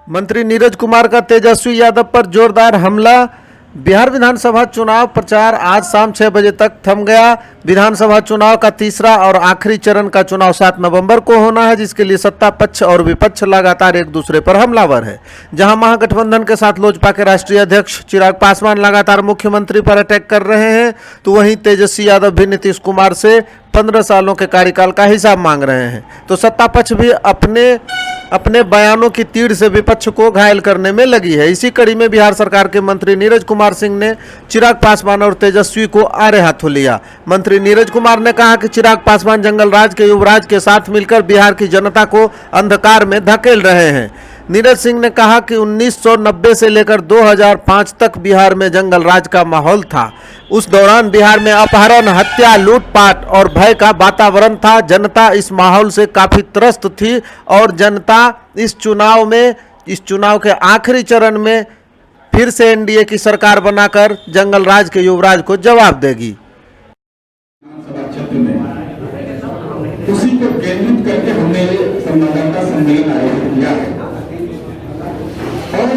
मंत्री नीरज कुमार का तेजस्वी यादव पर जोरदार हमला। बिहार विधानसभा चुनाव प्रचार आज शाम 6 बजे तक थम गया। विधानसभा चुनाव का तीसरा और आखिरी चरण का चुनाव 7 नवंबर को होना है, जिसके लिए सत्ता पक्ष और विपक्ष लगातार एक दूसरे पर हमलावर है। जहां महागठबंधन के साथ लोजपा के राष्ट्रीय अध्यक्ष चिराग पासवान लगातार मुख्यमंत्री पर अटैक कर रहे हैं, तो वहीं तेजस्वी यादव भी नीतीश कुमार से 15 सालों के कार्यकाल का हिसाब मांग रहे हैं। तो सत्ता पक्ष भी अपने बयानों की तीर से विपक्ष को घायल करने में लगी है। इसी कड़ी में बिहार सरकार के मंत्री नीरज कुमार सिंह ने चिराग पासवान और तेजस्वी को आड़े हाथों लिया। मंत्री नीरज कुमार ने कहा कि चिराग पासवान जंगलराज के युवराज के साथ मिलकर बिहार की जनता को अंधकार में धकेल रहे हैं। नीरज सिंह ने कहा कि 1990 से लेकर 2005 तक बिहार में जंगलराज का माहौल था। उस दौरान बिहार में अपहरण, हत्या, लूटपाट और भय का वातावरण था। जनता इस माहौल से काफी त्रस्त थी और जनता इस चुनाव के आखिरी चरण में फिर से एनडीए की सरकार बनाकर जंगलराज के युवराज को जवाब देगी। उसी को केंद्रित करके हमने संवाददाता सम्मेलन आयोजित किया है और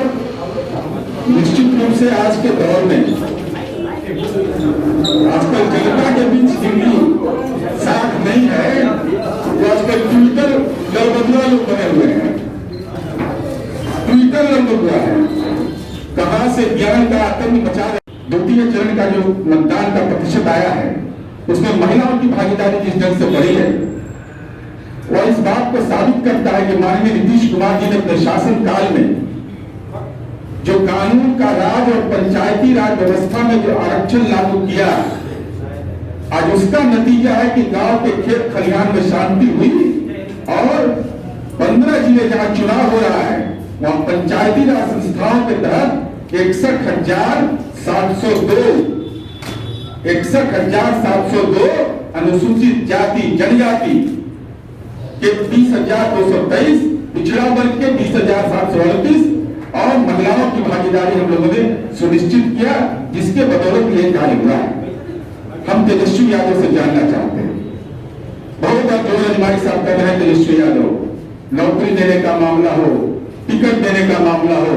निश्चित रूप से आज के दौर में आजकल जनता के बीच हिंदी साख नहीं है। वो आजकल ट्विटर लड़बदुआ लोग बने हुए हैं। ट्विटर लड़बदुआ है, कहां से ज्ञान का आतंक मचा रहे। द्वितीय चरण का जो मतदान का प्रतिशत आया है, उसमें महिलाओं की भागीदारी जिस ढंग से बढ़ी है, वह इस बात को साबित करता है कि माननीय नीतीश कुमार जी ने अपने शासन काल में जो कानून का राज और पंचायती राज व्यवस्था में जो आरक्षण लागू किया, आज उसका नतीजा है कि गांव के खेत खलिहान में शांति हुई और 15 जिले जहां चुनाव हो रहा है, वहां पंचायती राज संस्थाओं के तहत 61,702 अनुसूचित जाति जनजाति के 20,223, पिछड़ा वर्ग के 20,738 और महिलाओं की भागीदारी हम लोगों ने सुनिश्चित किया, जिसके बदौलत ये कार्य हुआ है। हम तेजस्वी यादव से जानना चाहते हैं, बहुत जोर अजमाई साहब कर रहे हैं तेजस्वी यादव, नौकरी देने का मामला हो, टिकट देने का मामला हो,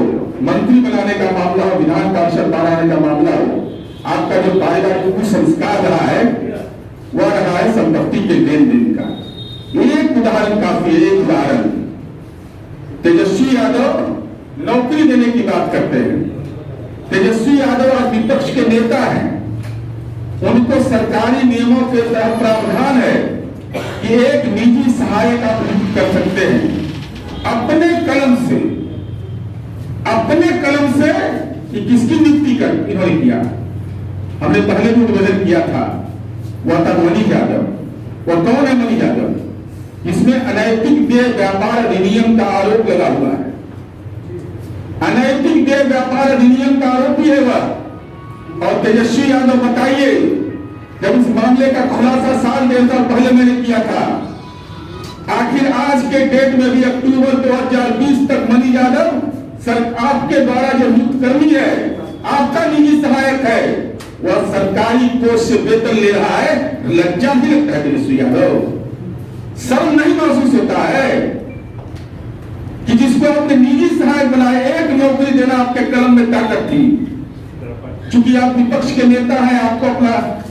मंत्री बनाने का मामला हो, विधान पार्षद बनाने का मामला हो, आपका जो पारिवारिक कुसंस्कार रहा है वह रहा है संपत्ति के लेन देन का। एक उदाहरण काफी है, एक उदाहरण। तेजस्वी यादव नौकरी देने की बात करते हैं। तेजस्वी यादव आज विपक्ष के नेता हैं, उनको सरकारी नियमों के तहत प्रावधान है कि एक निजी सहायक आप नियुक्त कर सकते हैं अपने कलम से कि किसकी नियुक्ति कर इन्होंने किया। हमने पहले भी उद्घाटन किया था, वह था मनीष यादव। वह कौन है मनीष यादव? इसमें अनैतिक देय व्यापार अधिनियम का आरोप लगा हुआ है। अनैतिक देय व्यापार अधिनियम का आरोपी है वह। और तेजस्वी यादव बताइए, जब इस मामले का खुलासा साल 1.5 साल पहले मैंने किया था, आखिर आज के डेट में भी अक्टूबर 2020 तक मनीष यादव सर आपके द्वारा जो नियुक्त कर्मी है, आपका निजी सहायक है, वह सरकारी कोष से वेतन ले रहा है। लज्जा भी लगता है तेजस्वी यादव, शर्म नहीं महसूस होता है कि जिसको आपने निजी सहायक बनाए, एक नौकरी देना आपके कलम में ताकत थी। चूंकि आप विपक्ष के नेता हैं, आपको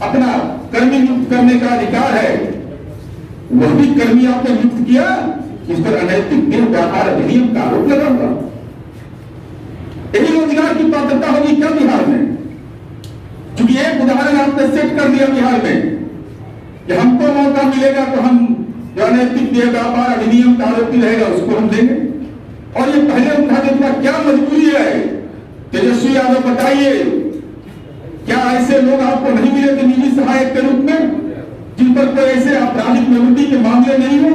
अपना कर्मी नियुक्त करने का अधिकार है। वह भी कर्मी आपने नियुक्त किया, इस पर अनैतिक देय व्यापार अधिनियम का आरोप लगा हुआ। यही रोजगार की पात्रता होगी क्या बिहार में? चूंकि एक उदाहरण आपने सेट कर दिया बिहार में कि हमको मौका मिलेगा तो हम जो अनैतिक देय व्यापार अधिनियम का आरोपी रहेगा उसको हम देंगे। और ये पहले उठा देना क्या मजबूरी है? तेजस्वी यादव बताइए, क्या ऐसे लोग आपको नहीं मिले थे निजी सहायक के रूप में, जिन पर कोई ऐसे आपराधिक प्रवृत्ति के मामले नहीं हो?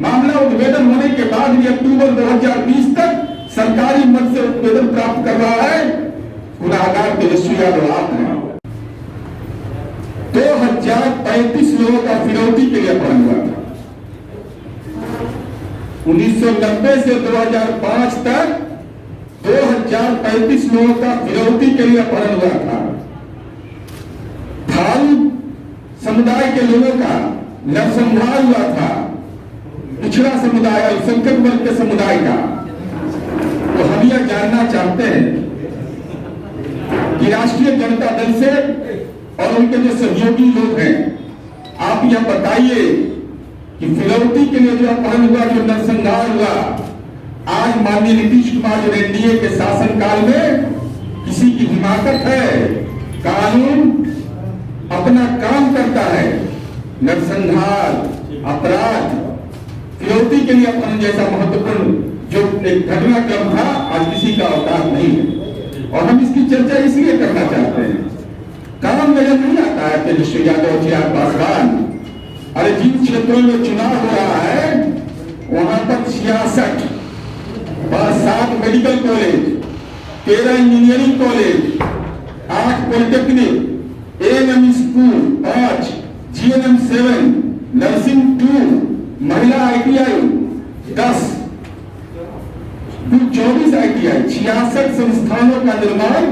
मामला उद्भेदन होने के बाद भी अक्टूबर 2020 तक सरकारी मद से उद्भेदन प्राप्त कर रहा है गुनाहगार तेजस्वी यादव आप हैं। 2035 लोगों का फिरौती के लिए अपहरण हुआ था। 1990 से 2005 तक 2035 लोगों का फिरौती के लिए अपहरण हुआ था। समुदाय के लोगों का नरसंहार हुआ था, पिछड़ा समुदाय, अल्पसंख्यक वर्ग के समुदाय का। तो हम यह जानना चाहते हैं कि राष्ट्रीय जनता दल से और उनके जो सहयोगी लोग हैं, आप यह बताइए कि फिरौती के लिए जो अपहरण हुआ, जो नरसंहार हुआ, आज माननीय नीतीश कुमार जो एनडीए के शासनकाल में किसी की हिमाकत है? कानून अपना काम करता है, नरसंहार, अपराध, फिरौती के लिए अपहरण जैसा महत्वपूर्ण जो एक घटनाक्रम था, आज किसी का अवकाश नहीं है। और हम इसकी चर्चा इसलिए करना चाहते हैं, काम नजर नहीं आता है तेजस्वी यादव, चिराग पासवान। अरे जिन क्षेत्रों में चुनाव हो रहा है वहां पर 66 7 medical college, 13 engineering college, 8 polytechnic, ANM school 5, GNM 7, nursing 2, महिला आईटीआई 10, कुल 24 आईटीआई, 66 संस्थानों का निर्माण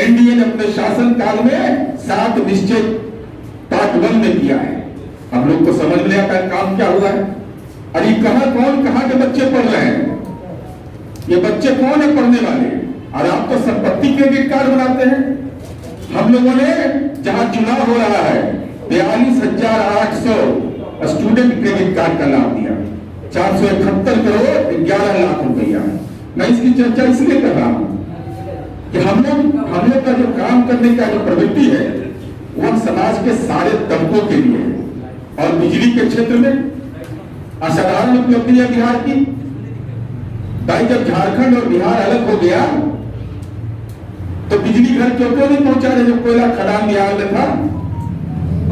एनडीए ने अपने शासन काल में 7 निश्चय पार्ट 1 में किया है। हम लोग को समझ में आता है काम क्या हुआ है। अरे कहां के बच्चे पढ़ रहे हैं? ये बच्चे कौन है पढ़ने वाले? और आप तो संपत्ति क्रेडिट कार्ड बनाते हैं। हम लोगों ने जहां चुनाव हो रहा है 42,800 स्टूडेंट क्रेडिट कार्ड का लाभ दिया, 471 करोड़ 11 लाख रुपया। मैं इसकी चर्चा इसलिए कर रहा हूं कि हम लोग का जो काम करने का जो प्रवृत्ति है वह समाज के सारे तबकों के लिए है। और बिजली के क्षेत्र में असाधारण उपलब्धि है बिहार की। भाई जब झारखंड और बिहार अलग हो गया तो बिजली घर क्यों नहीं पहुंचा रहे जब कोयला खदान बिहार में था?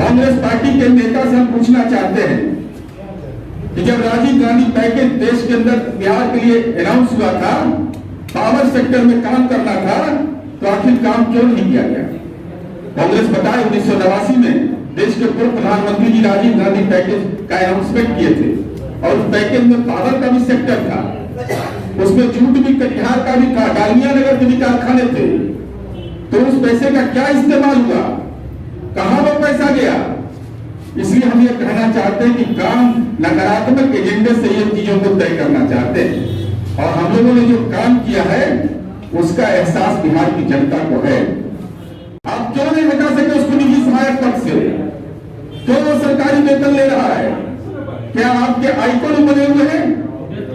कांग्रेस पार्टी के नेता से हम पूछना चाहते हैं कि जब राजीव गांधी पैकेज देश के अंदर बिहार के लिए अनाउंस हुआ था, पावर सेक्टर में काम करना था, तो आखिर काम क्यों नहीं किया गया? कांग्रेस बताए 1989 में देश के पूर्व प्रधानमंत्री जी राजीव गांधी पैकेज का अनाउंसमेंट किए थे और उस पैकेज में पावर का भी सेक्टर था, उसमें जूट भी, कटिहार का भी था, डालमिया नगर के भी कारखाने थे। तो उस पैसे का क्या इस्तेमाल हुआ? कहां वो पैसा गया? इसलिए हम ये कहना चाहते हैं कि काम नकारात्मक एजेंडे से ये चीजों को तय करना चाहते हैं। और हम लोगों ने जो काम किया है उसका एहसास बिहार की जनता को है। आप क्यों नहीं हटा सके उसको निजी सहायक पद से? क्यों वो सरकारी वेतन ले रहा है? क्या आपके आइकॉन बने हुए हैं?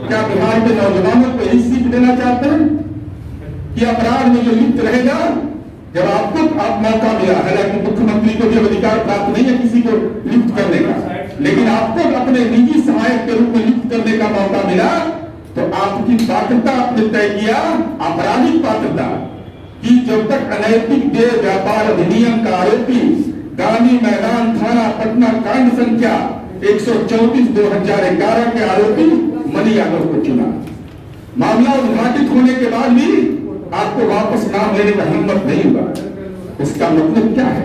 क्या बिहार के नौजवानों को यही सीख देना चाहते हैं कि अपराध में जो लिप्त रहेगा, जब आपको मौका मिला, हालांकि मुख्यमंत्री को भी अधिकार प्राप्त नहीं है किसी को लिप्त करने का, लेकिन आपको अपने निजी सहायक के रूप में लिप्त करने का मौका मिला, तो आपकी पात्रता आपने तय किया, आपराधिक पात्रता, कि जब तक अनैतिक देह व्यापार अधिनियम का आरोपी गांधी मैदान थाना पटना कांड संख्या 134/2011 के आरोपी मनी यादव को चुना। मामला उद्घाटित होने के बाद भी आपको वापस नाम लेने का हिम्मत नहीं हुआ। इसका मतलब क्या है?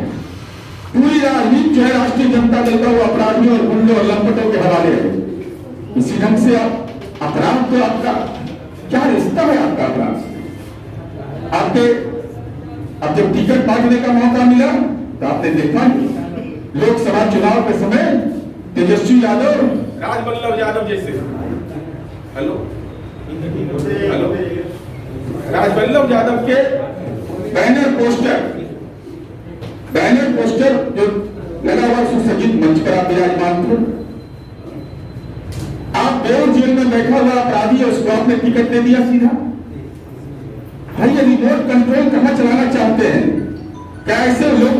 पूरी राजनीति जो है राष्ट्रीय जनता दल का वो अपराधियों और गुंडों और लंपटों के हवाले है। इसी ढंग से आप अपराध तो आपका क्या रिश्ता है? आपका अपराध आपके अब जब टिकट बांटने का मौका मिला तो आपने देखा लोकसभा चुनाव के समय तेजस्वी यादव, राजवल्लभ यादव जैसे हेलो राजवल्लभ यादव के बैनर पोस्टर जो लगा हुआ सुसज्जित मंच पर आप विराजमान थे। आप बेउर जेल में बैठा हुआ अपराधी है, उसको आपने टिकट दे दिया सीधा। भाई ये रिमोट कंट्रोल कहां चलाना चाहते हैं? क्या ऐसे लोग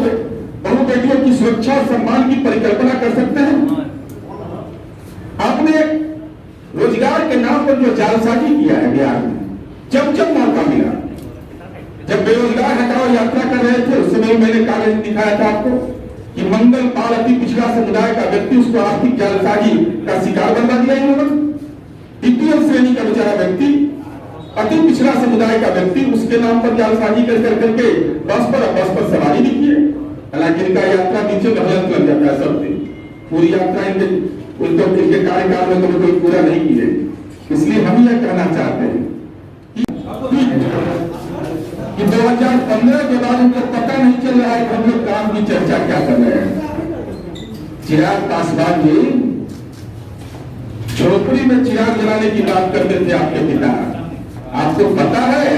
बहू बेटियों की सुरक्षा और सम्मान की परिकल्पना कर सकते हैं? आपने रोजगार के नाम पर जो जालसाजी किया है बिहार में, जब मौका मिला, जब बेरोजगार हटाओ यात्रा कर रहे थे उस समय मैंने कागज दिखाया था आपको कि मंगल पाल अति पिछड़ा समुदाय का व्यक्ति, उसको आर्थिक जालसाजी का शिकार बनवा दिया इन्होंने। द्वितीय श्रेणी का बेचारा व्यक्ति, अति पिछड़ा समुदाय का व्यक्ति, उसके नाम पर जालसाजी कर करके बस पर सवारी भी किए। हालांकि इनका यात्रा नीचे गलत लग जाता है सबसे, पूरी यात्रा इनके कार्यकाल में तो कोई पूरा नहीं किए। इसलिए हम यह कहना चाहते हैं कि 2015 के बाद उनको पता नहीं चल रहा है कि हम लोग काम की चर्चा क्या कर रहे हैं। चिराग पासवान जी झोपड़ी में चिराग जलाने की बात करते थे आपके पिता। आपको पता है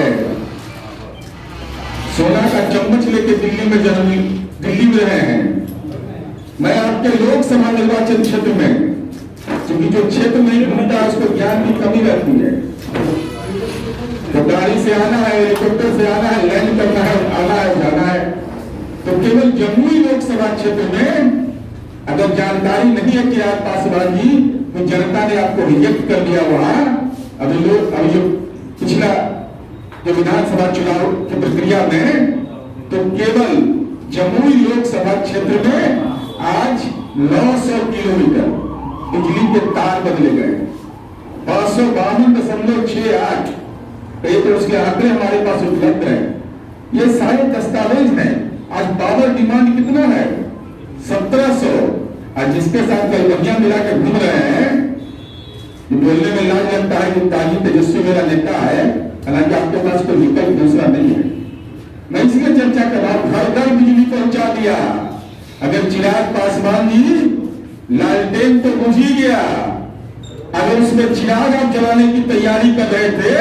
सोना का चम्मच लेके दिल्ली में रहे हैं। मैं आपके लोकसभा निर्वाचन क्षेत्र में, क्योंकि जो क्षेत्र नहीं घूमता उसको ज्ञान की कमी रहती है, तो गाड़ी से आना है, हेलीकॉप्टर से आना है, लैंड करना है, आना है, जाना है। तो केवल जमुई लोकसभा क्षेत्र में अगर जानकारी नहीं है चिराग पासवान जी, तो जनता ने आपको रिजेक्ट कर दिया वहां। अभी जो पिछला जो विधानसभा चुनाव की प्रक्रिया में, तो केवल जमुई लोकसभा क्षेत्र में आज 900 किलोमीटर बिजली के तार बदले गए, 552.68। तो उसके आंकड़े हमारे पास उपलब्ध है, ये सारे दस्तावेज हैं। आज पावर डिमांड कितना है? 1700। और जिसके साथ गलबनिया मिला के घूम रहे हैं, बोलने में लाज लगता है कि ताजी तेजस्वी मेरा नेता है, हालांकि आपके पास कोई विकल्प दूसरा नहीं है। मैं इसलिए चर्चा कर रहा हूं, घर घर बिजली पहुंचा दिया। अगर चिराग पासवान जी लालटेन तो बुझ ही गया, अगर उसमें चिराग आप जलाने की तैयारी कर रहे थे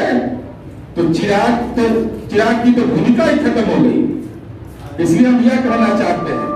तो चिराग की तो भूमिका ही खत्म हो गई। इसलिए हम यह कहना चाहते हैं